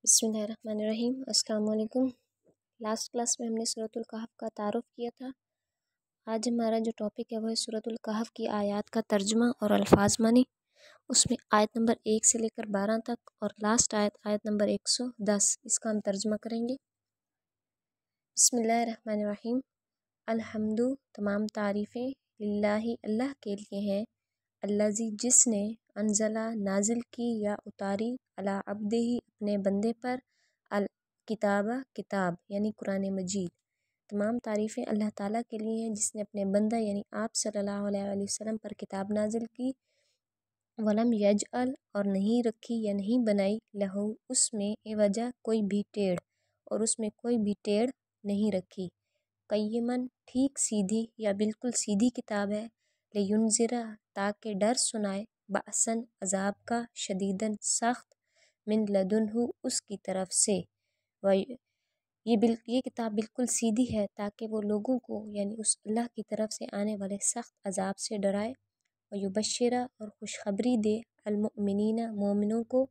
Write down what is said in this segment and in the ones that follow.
बिस्मिल्लाहिर्रहमानिर्रहीम। अस्सलाम वालेकुम। लास्ट क्लास में हमने सूरतुल कहफ का तारुफ किया था। आज हमारा जो टॉपिक है वो है सूरतुल कहफ की आयत का तर्जुमा और अल्फाज मानी। उसमें आयत नंबर 1 से लेकर 12 तक और लास्ट आयत नंबर 110, इसका हम तर्जुमा करेंगे। बिस्मिल्लाहिर्रहमानिर्रहीम। अल्हम्दु, तमाम तारीफ़ें लिल्लाहि, अल्लाह के लिए हैं। अल्लाज़ी, जिसने अनज़ला, नाजिल की या उतारी, अला अब्दिही, अपने बंदे पर, अल किताबा, किताब यानी कुरान मजीद। तमाम तारीफ़ें अल्लाह ताला के लिए हैं जिसने अपने बंदा यानी आप सल्लल्लाहु अलैहि वसल्लम पर किताब नाजिल की। वलम यजअल, और नहीं रखी या नहीं बनाई, लहू, उसमें, एवजा, कोई भी टेढ़, और उसमें कोई भी टेढ़ नहीं रखी। क़य्यमन, ठीक सीधी या बिल्कुल सीधी किताब है। लियुनज़िरा, ताकि डर सुनाए, बअसन, अज़ाब का, शदीदन, सख्त, मिन लदुन्हु, उसकी तरफ से। व ये किताब बिल्कुल सीधी है ताकि वो लोगों को यानी उस अल्लाह की तरफ से आने वाले सख्त अज़ाब से डराए। व युबश्शिरा, और खुशखबरी दे, अलमुमिनीना, मोमिनों को,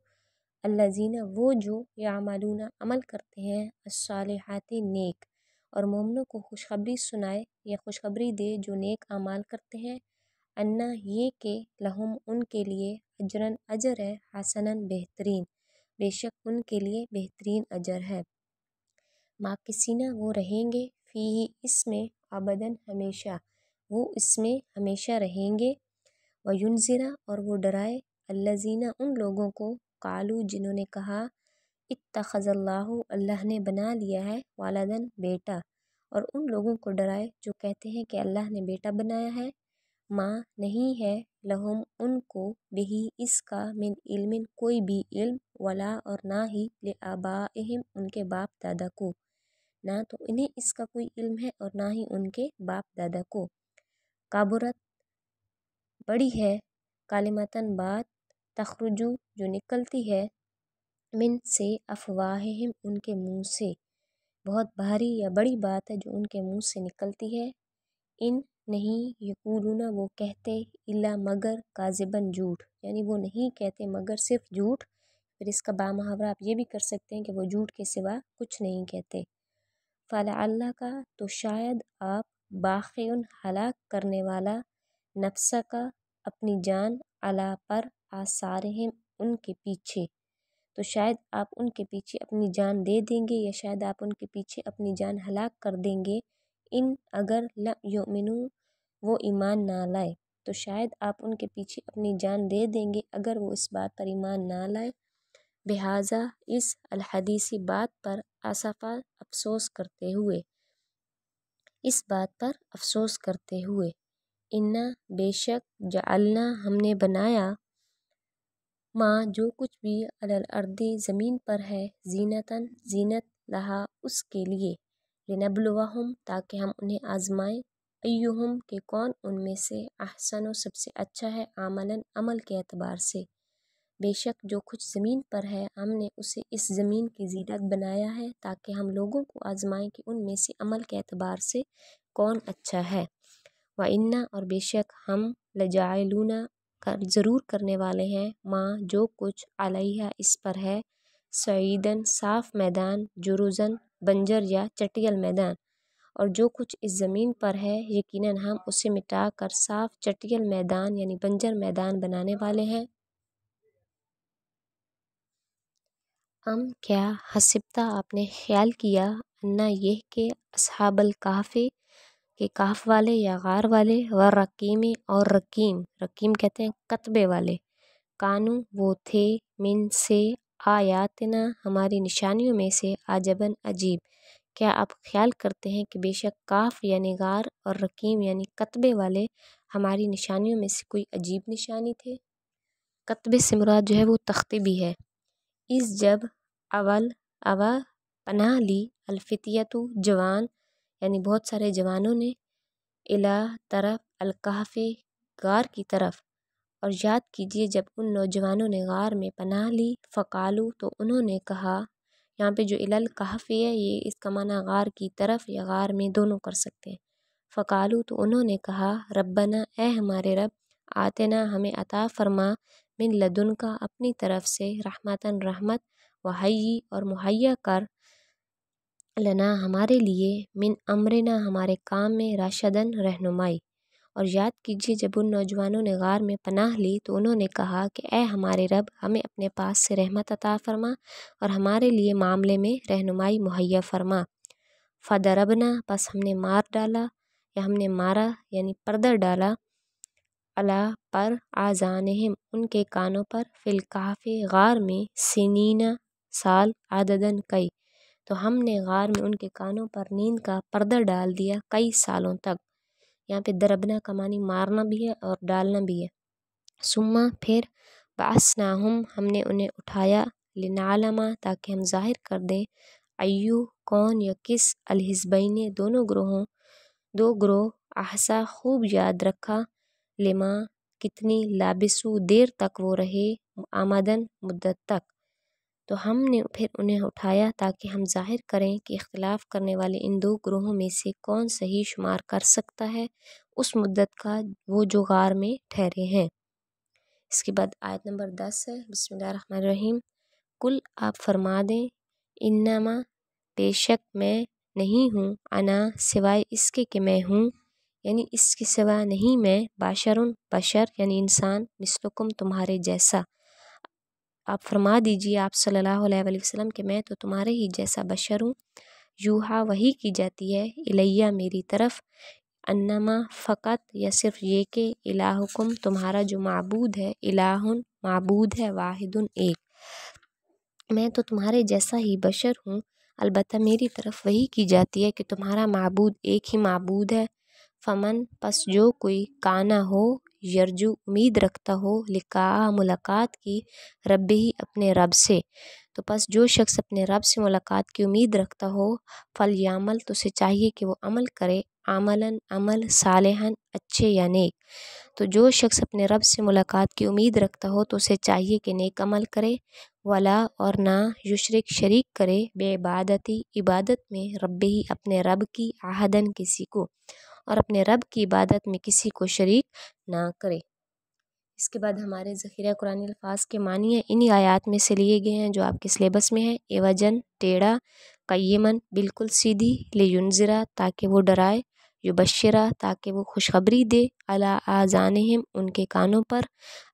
अल्लज़ीना, वो जो, यामलूना, अमल करते हैं, अस्सालिहाति, नेक, और मोमिनों को खुशखबरी सुनाए या खुशखबरी दे जो नेक अमाल करते हैं। अन्ना, ये के, लहुम, उनके लिए, अजरन, अजर है, हसनन, बेहतरीन, बेशक उनके लिए बेहतरीन अजर है। माकिसीना, वो रहेंगे, फ़ीही, इसमें, अबदन, हमेशा, वो इसमें हमेशा रहेंगे। वयुनज़िरा, और वो डराए, अल्लज़ीना, उन लोगों को, कालू, जिन्होंने कहा, इत्तख़ज़ल्लाहु, अल्लाह ने बना लिया है, वालदन, बेटा, और उन लोगों को डराए जो कहते हैं कि अल्लाह ने बेटा बनाया है। माँ, नहीं है, लहुम, उनको, बिही, इसका, मिन इल्मिन, कोई भी इल्म, वला, और ना ही, ले आबाइहिम, उनके बाप दादा को, ना तो इन्हें इसका कोई इल्म है और ना ही उनके बाप दादा को। काबुरत, बड़ी है, कालिमतन, बात, तखरुजु, जो निकलती है, मिन, से, अफवाहिम, उनके मुँह से, बहुत भारी या बड़ी बात है जो उनके मुँह से निकलती है। इन, नहीं, यकूलूना, वो कहते, इल्ला, मगर, काज़िबन, झूठ, यानी वो नहीं कहते मगर सिर्फ झूठ। फिर इसका बामुहावरा आप ये भी कर सकते हैं कि वो झूठ के सिवा कुछ नहीं कहते। फ़लअल्लाह का, तो शायद आप, बाक़िउन, हलाक करने वाला, नफ्सा का, अपनी जान, अला, पर, आसारिहिम, उनके पीछे, तो शायद आप उनके पीछे अपनी जान दे देंगे या शायद आप उनके पीछे अपनी जान हलाक कर देंगे। इन, अगर, ला युमिनु, वो ईमान ना लाए, तो शायद आप उनके पीछे अपनी जान दे देंगे अगर वो इस बात पर ईमान ना लाए। बेहाजा, इस, अलहदीसी, बात पर, असफ़ा, अफसोस करते हुए, इस बात पर अफसोस करते हुए। इन्ना, बेशक, जअलना, हमने बनाया, माँ, जो कुछ भी, अलल अर्दी, ज़मीन पर है, ज़ीनतन, ज़ीनत, लहा, उसके लिए, लिनब्लुवहुम, ताकि हम उन्हें आज़माएं, अय्युहुम, के कौन उनमें से, अहसनु, सबसे अच्छा है, आमलन, अमल के एतबार से। बेशक जो कुछ ज़मीन पर है हमने उसे इस ज़मीन की ज़ीनत बनाया है ताकि हम लोगों को आज़माएं कि उनमें से अमल के एतबार से कौन अच्छा है। व इन्ना, और बेशक हम, लजाइलूना, ज़रूर करने वाले हैं, माँ, जो कुछ, अलैहा, इस पर है, सईदन, साफ़ मैदान, जुरुज़न, बंजर या चटियल मैदान, और जो कुछ इस ज़मीन पर है यकीनन हम उसे मिटा कर साफ़ चटियल मैदान यानी बंजर मैदान बनाने वाले हैं। क्या, हसिबता, आपने ख्याल किया, अन्ना, यह के, असहाबल कहफ़े, के कहफ़ वाले या गार वाले, व रकीम, और रकीम, रकीम कहते हैं कतबे वाले, कानू, वो थे, मिन, से, आयातना, हमारी निशानियों में से, आजबन, अजीब। क्या आप ख्याल करते हैं कि बेशक काफ यानी गार और रकीम यानी कतबे वाले हमारी निशानियों में से कोई अजीब निशानी थे। कतबे से मुराद जो है वो तख्ते भी है। इस, जब, अवल, अवा, पनाह ली, अल्फितियतु, जवान यानी बहुत सारे जवानों ने, इला, तरफ, अलकहफ़े, गार की तरफ, और याद कीजिए जब उन नौजवानों ने गार में पनाह ली, फ़कालू, तो उन्होंने कहा, यहाँ पे जो इलल कहफ़ी है ये इसका माना गार की तरफ या गार में दोनों कर सकते हैं। फ़कालू, तो उन्होंने कहा, रब्बना, ए हमारे रब, आतेना, हमें अता फरमा, من لدن کا اپنی طرف سے رحمتاً رحمت وحیی اور مہیا کر لنا ہمارے لیے من امرنا ہمارے کام میں راشدن رہنمائی۔ اور یاد کیجیے جب ان نوجوانوں نے غار میں پناہ لی تو انہوں نے کہا کہ اے ہمارے رب ہمیں اپنے پاس سے رحمت عطا فرما اور ہمارے لیے معاملے میں رہنمائی مہیا فرما۔ فضربنا پس ہم نے مار ڈالا یا ہم نے مارا یعنی پردہ ڈالا علی پر آذانہم ان کے کانوں پر فی الکہف غار میں سنین سال عددن کئی، تو ہم نے غار میں ان کے کانوں پر نیند کا پردہ ڈال دیا کئی سالوں تک۔ یہاں پہ دربنا کا معنی مارنا بھی ہے اور ڈالنا بھی ہے۔ ثم پھر بعثناہم ہم نے انہیں اٹھایا لنعلم تاکہ ہم ظاہر کر دیں ایو کون یا کس الحزبین دو گروہ احصا خوب یاد رکھا لما کتنی لابسو دیر تک وہ رہے آمدن مدت تک، تو ہم نے پھر انہیں اٹھایا تاکہ ہم ظاہر کریں کہ اختلاف کرنے والے ان دو گروہوں میں سے کون صحیح شمار کر سکتا ہے اس مدت کا وہ جو غار میں ٹھہرے ہیں۔ اس کے بعد آیت نمبر 10 ہے، بسم اللہ الرحمن الرحیم۔ کل آپ فرما دیں انما بے شک میں نہیں ہوں انا سوائے اس کے کہ میں ہوں، یعنی اس کے سوا نہیں میں باشرن بشر یعنی انسان مثلکم تمہارے جیسا۔ آپ فرما دیجئے آپ صلی اللہ علیہ وآلہ وسلم کہ میں تو تمہارے ہی جیسا بشر ہوں، یوحا وحی کی جاتی ہے الیہ میری طرف، انما فقط یا صرف یہ کہ الہکم تمہارا جو معبود ہے الہ معبود ہے واحد ایک، میں تو تمہارے جیسا ہی بشر ہوں، البتہ میری طرف وحی کی جاتی ہے کہ تمہارا معبود ایک ہی معبود ہے۔ فمن پس جو کوئی کانا ہو یرجو امید رکھتا ہو لقاء ملاقات کی رب ہی اپنے رب سے، تو پس جو شخص اپنے رب سے ملاقات کی امید رکھتا ہو فلیعمل تو اسے چاہیے کہ وہ عمل کرے عملاً عمل صالحاً اچھے یا نیک، تو جو شخص اپنے رب سے ملاقات کی امید رکھتا ہو تو اسے چاہیے کہ نیک عمل کرے، ولا اور نہ یشرک شریک کرے بے عبادتی عبادت میں رب ہی اپنے رب کی احداً کسی کو، اور اپنے رب کی عبادت میں کسی کو شریک نہ کرے۔ اس کے بعد ہمارے ذخیرہ قرآن الفاظ کے معنی ہیں، انہی آیات میں سے لیے گئے ہیں جو آپ کے سلیبس میں ہیں۔ ایوجن ٹیڑھا، قیمن بالکل سیدھی، لینذرا تاکہ وہ ڈرائے، یبشرا تاکہ وہ خوشخبری دے، علی آذانہم ان کے کانوں پر،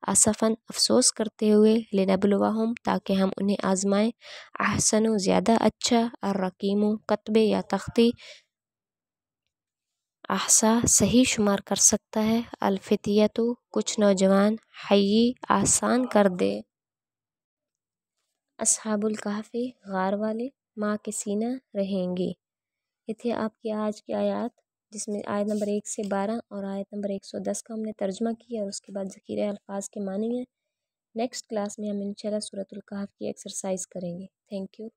اسفاً افسوس کرتے ہوئے، لنبلوہم تاکہ ہم انہیں آزمائیں، احسن زیادہ اچھا، الرقیم کتبے یا تختی، احصا صحیح شمار کر سکتا ہے، الفتیۃ کچھ نوجوان، حیی آسان کر دے، اصحاب الکہف غار والے، ماں کے سینہ رہیں گے۔ یہ تھے آپ کی آج کی آیات جس میں آیت نمبر 1 سے 12 اور آیت نمبر 110 کا ہم نے ترجمہ کیا اور اس کے بعد ذخیرہ الفاظ کے معنی ہیں۔ نیکسٹ کلاس میں ہم انشاءاللہ سورۃ الکہف کی ایکسرسائز کریں گے۔ Thank you.